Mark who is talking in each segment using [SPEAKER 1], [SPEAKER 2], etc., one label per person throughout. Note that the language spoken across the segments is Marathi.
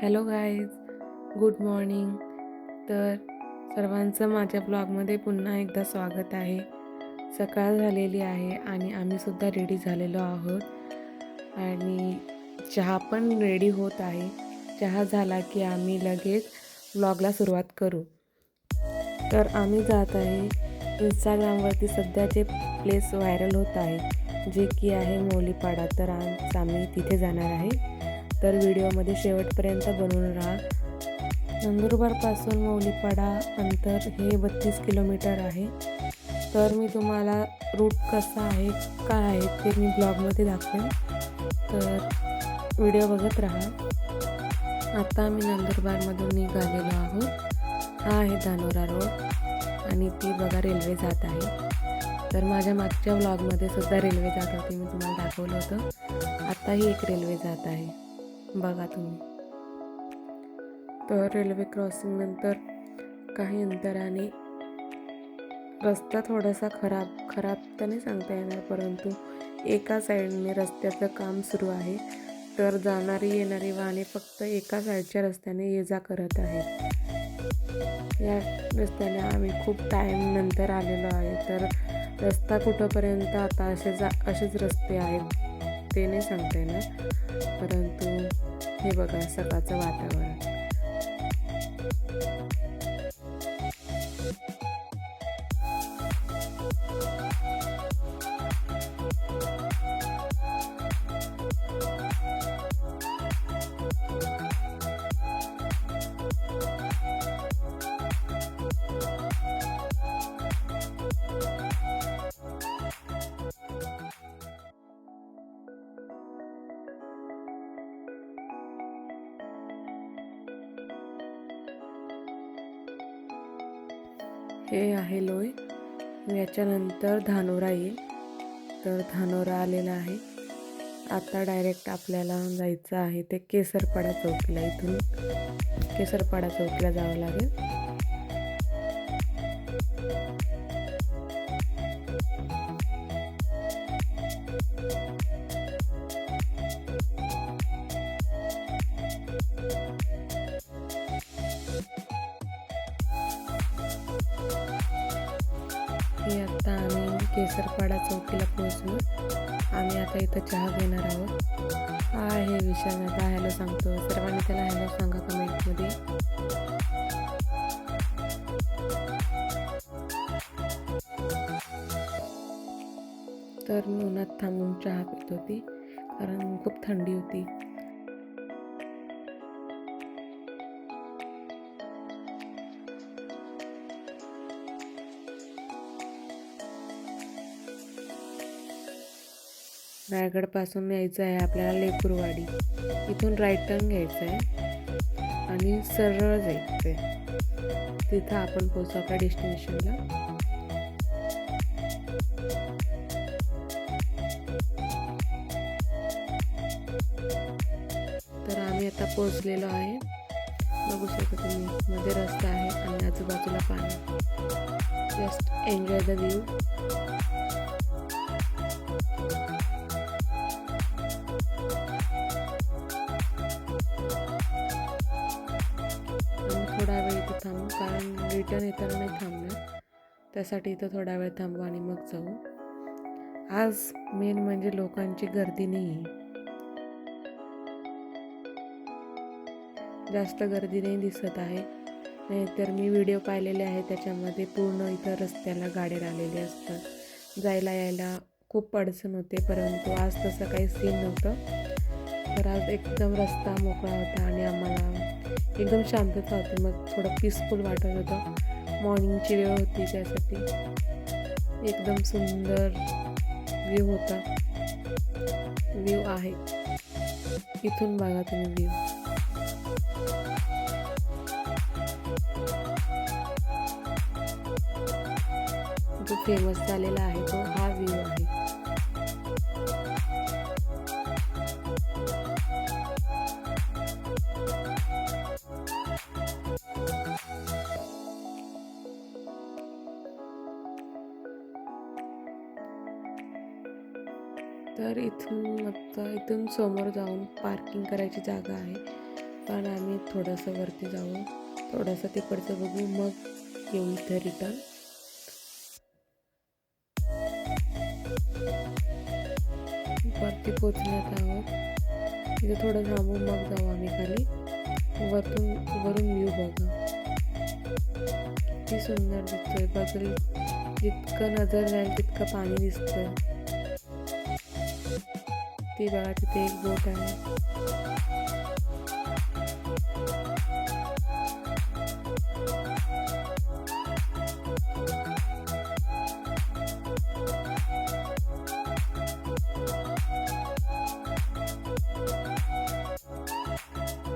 [SPEAKER 1] Hello guys, good morning. तर सर्वांचं माझ्या ब्लॉगमध्ये पुन्हा एकदा स्वागत आहे. सकाळ झालेली आहे आणि आम्हीसुद्धा रेडी झालेलो आहोत आणि चहा पण रेडी होत आहे. चहा झाला की आम्ही लगेच ब्लॉगला सुरुवात करू. तर आम्ही जात आहे इंस्टाग्रामवरती सध्या जे प्लेस व्हायरल होत आहे जे की आहे मौलीपाडा. तर आज आम्ही तिथे जाणार आहे. तर व्हिडिओमध्ये शेवटपर्यंत बनवून राहा. नंदुरबारपासून मौलीपाडा अंतर हे 32 किलोमीटर आहे. तर मी तुम्हाला रूट कसा आहे काय आहे ते मी ब्लॉगमध्ये दाखवेन. तर व्हिडिओ बघत राहा. आता आम्ही नंदुरबारमधून निघालेलो आहोत. हा आहे धानोरा रोड आणि ती बघा रेल्वे जात आहे. तर माझ्या मागच्या व्लॉगमध्ये सुद्धा रेल्वे जात होती, मी तुम्हाला दाखवलं होतं. आताही एक रेल्वे जात आहे, बघा तुम्ही. तर रेल्वे क्रॉसिंग नंतर काही अंतराने रस्ता थोडासा खराब तर नाही सांगता येणार, परंतु एका साईडने रस्त्याचं काम सुरू आहे. तर जाणारी येणारी वाहने फक्त एका साईडच्या रस्त्याने ये जा करत आहेत. या रस्त्याने आम्ही खूप टाईम नंतर आलेलो आहे. तर रस्ता कुठंपर्यंत आता असेच रस्ते आहेत ते नाही सांगता येणार, परंतु हे बघा सकाळचं वातावरण. हे आहे लोय. याच्यानंतर धानोरा येईल. तर धानोरा आलेला आहे. आता डायरेक्ट आपल्याला जायचं आहे ते केसरपाडा चौकीला. इथून केसरपाडा चौकीला जावं लागेल. हे आता आम्ही केसरपाडा चौकीला पोहोचलो. आम्ही आता इथं चहा घेणार आहोत. हा आहे विशाल. आता हॅलो सांगतो. सर्वांनी त्याला हॅलो सांगा कमेंटमध्ये. तर मी उन्हात थांबून चहा पित होती कारण खूप थंडी होती. रायगडपासून यायचं आहे आपल्याला लेकूरवाडी. इथून राईट टर्न घ्यायचं आहे आणि सरळ जायचं आहे. तिथं आपण पोहोचू आपल्या डेस्टिनेशनला. तर आम्ही आता पोहोचलेलो आहे. बघू शकता तुम्ही, मध्ये रस्ता आहे आणि आजूबाजूला पाणी. Just enjoy the view. थोडा वेळ इथं थांबू कारण रिटर्न येताना नाही थांबणार. त्यासाठी इथं थोडा वेळ थांबू आणि मग जाऊ. आज मेन म्हणजे लोकांची गर्दी नाही, जास्त गर्दी नाही दिसत आहे. नाहीतर मी व्हिडिओ पाहिलेले आहे त्याच्यामध्ये पूर्ण इथं रस्त्याला गाड्या आलेले असतात. जायला यायला खूप अडचण होते, परंतु आज तसं काही सीन नव्हतं. तर आज एकदम रस्ता मोकळा होता आणि आम्हाला एकदम शांतता होती. मग थोडं पीसफुल वाटत होतं. मॉर्निंगची वेळ होती त्यासाठी एकदम सुंदर व्ह्यू होता. व्ह्यू आहे इथून बघा तुम्ही व्ह्यू. जो फेमस झालेला आहे तो हा व्ह्यू आहे. तर इथून समोर जाऊन पार्किंग करायची जागा आहे. पण आम्ही थोडंसं वरती जाऊ, थोडंसं तिकडचं बघू, मग येऊ इथे रिटर्न. वरती पोचण्यात आहोत. इथे थोडं थांबून मग जाऊ आम्ही खाली. वरून व्ह्यू बघा किती सुंदर दिसतोय. बघेल जितकं नजर जाईल तितकं पाणी दिसतंय. ती बघा तिथे एक बोट आहे.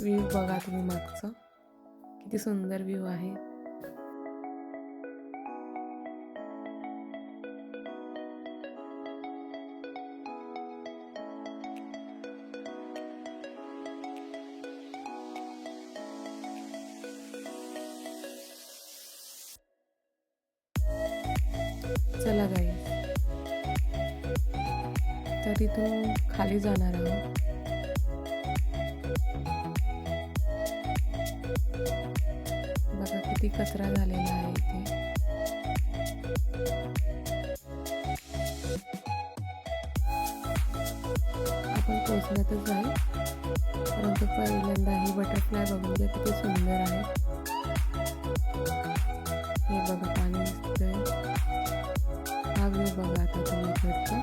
[SPEAKER 1] व्ह्यू बघा तुम्ही मागचा किती सुंदर व्ह्यू आहे. चला गाईस, तर इथून खाली जाणार आहोत. बघा किती कचरा झालेला आहे इथे. आपण पोचण्यातच आहे, परंतु पहिल्यांदा ही बटरफ्लाय बघून घ्या किती सुंदर आहे. हे बघा पाणी दिसतंय. हा व्ह्यू बघा आता तुम्ही इकडचा.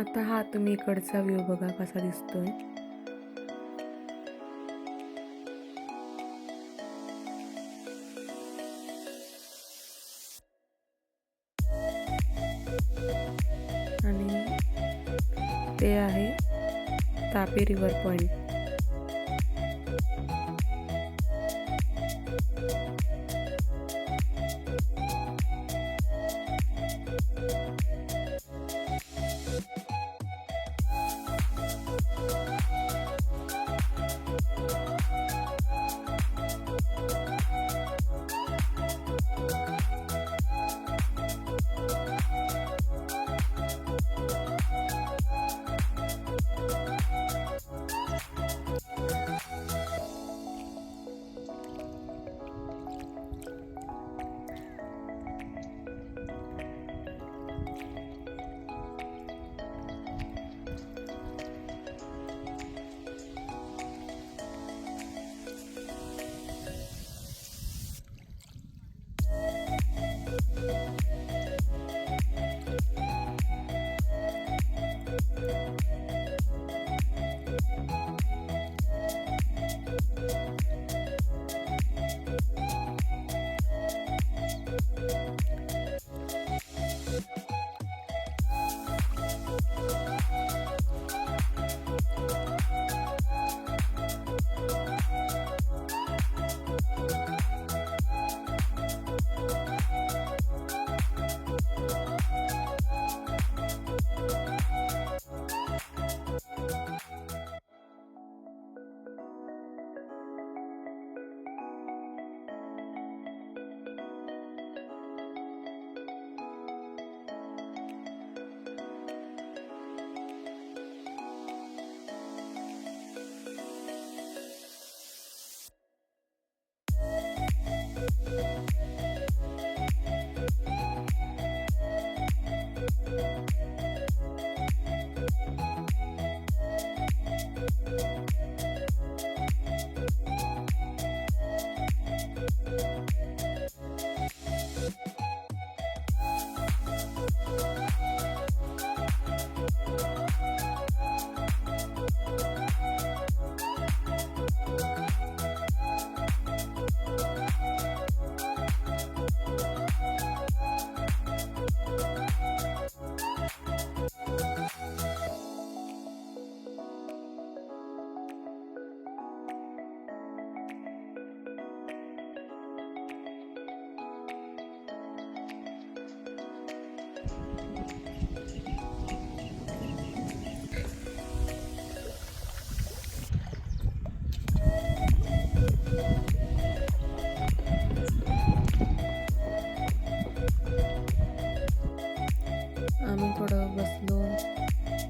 [SPEAKER 1] आता हा तुम्ही इकडचा व्ह्यू बघा कसा दिसतोय. आणि ते आहे Tapi river point.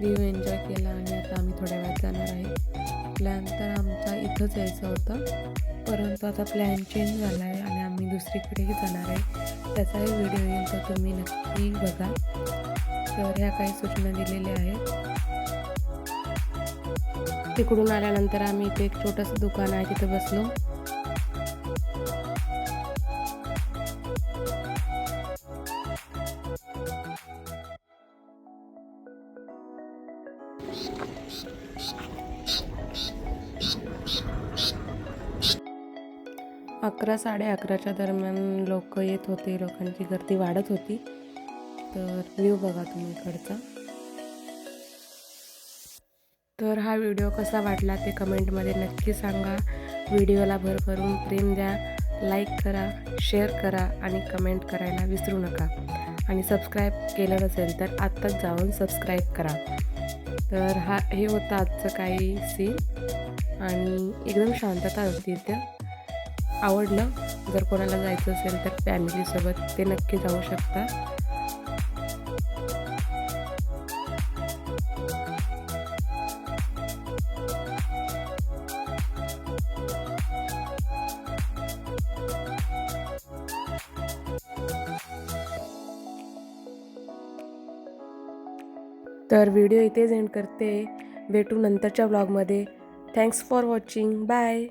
[SPEAKER 1] View enjoy केला आणि आता आम्ही थोड्या वेळात जाणार आहे. प्लॅन तर आमचा इथंच यायचा होता, परंतु आता प्लॅन चेंज झाला आहे आणि आम्ही दुसरीकडेही जाणार आहे. त्याचाही व्हिडिओ येईल, तर तुम्ही नक्की बघा. तर ह्या काही सूचना दिलेल्या आहेत. तिकडून आल्यानंतर आम्ही इथे एक छोटंसं दुकान आहे तिथं बसलो. अकरा 11:30च्या दरम्यान लोक येत होते, लोकांची गर्दी वाढत होती. तर व्ह्यू बघा तुम्ही इकडचा. तर हा व्हिडिओ कसा वाटला ते कमेंटमध्ये नक्की सांगा. व्हिडिओला भरभरून प्रेम द्या, लाईक करा, शेअर करा आणि कमेंट करायला विसरू नका. आणि सबस्क्राईब केलं नसेल तर आत्ताच जाऊन सबस्क्राईब करा. तर हे होतं आजचं काही सीन आणि एकदम शांतता होती इथे. आवडलं. जर कोणाला जायचं असेल तर फॅमिलीसोबत ते नक्की जाऊ शकता. तर व्हिडिओ इथेच एंड करते. भेटू नंतरच्या व्लॉगमध्ये. Thanks for watching. बाय.